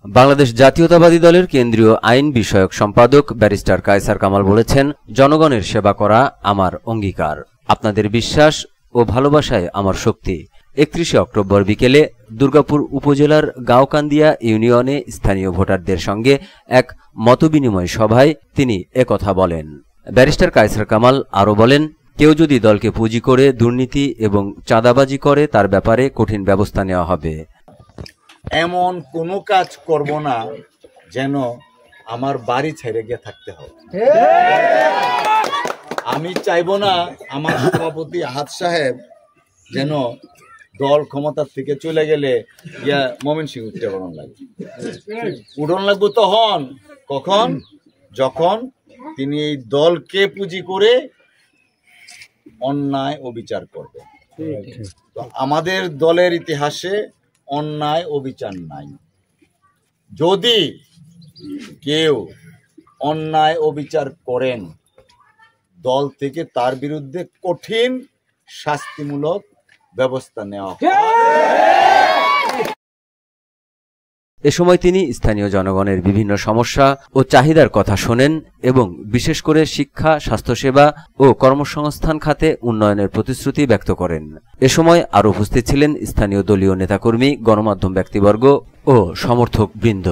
বাংলাদেশ জাতীয়তাবাদী দলের কেন্দ্রীয় আইন বিষয়ক সম্পাদক ব্যারিস্টার কায়সার কামাল বলেছেন, জনগণের সেবা করা আমার অঙ্গীকার, আপনাদের বিশ্বাস ও ভালোবাসায় আমার শক্তি। 31 অক্টোবর বিকেলে দুর্গাপুর উপজেলার গাঁওকান্দিয়া ইউনিয়নে স্থানীয় ভোটারদের সঙ্গে এক মতবিনিময় সভায় তিনি একথা বলেন। ব্যারিস্টার কায়সার কামাল আরও বলেন, কেউ যদি দলকে পুঁজি করে দুর্নীতি এবং চাঁদাবাজি করে তার ব্যাপারে কঠিন ব্যবস্থা নেওয়া হবে। এমন কোনো কাজ করব না যেন আমার বাড়ি ছেড়ে গিয়ে থাকতে হবে। আমি চাইব না আমার সভাপতি আহাদ সাহেব যেন দল ক্ষমতার থেকে চলে গেলে ইয়া ময়মনসিংহ উঠন লাগবে। উঠন লাগবে তখন কখন, যখন তিনি এই দলকে পুঁজি করে অন্যায় ও বিচার করবেন। তো আমাদের দলের ইতিহাসে অন্যায় ও বিচার নাই। যদি কেউ অন্যায় ও বিচার করেন, দল থেকে তার বিরুদ্ধে কঠিন শাস্তিমূলক ব্যবস্থা নেওয়া হবে। এ সময় তিনি স্থানীয় জনগণের বিভিন্ন সমস্যা ও চাহিদার কথা শোনেন এবং বিশেষ করে শিক্ষা, স্বাস্থ্যসেবা ও কর্মসংস্থান খাতে উন্নয়নের প্রতিশ্রুতি ব্যক্ত করেন। এ সময় আরও উপস্থিত ছিলেন স্থানীয় দলীয় নেতাকর্মী, গণমাধ্যম ব্যক্তিবর্গ ও সমর্থকবৃন্দ।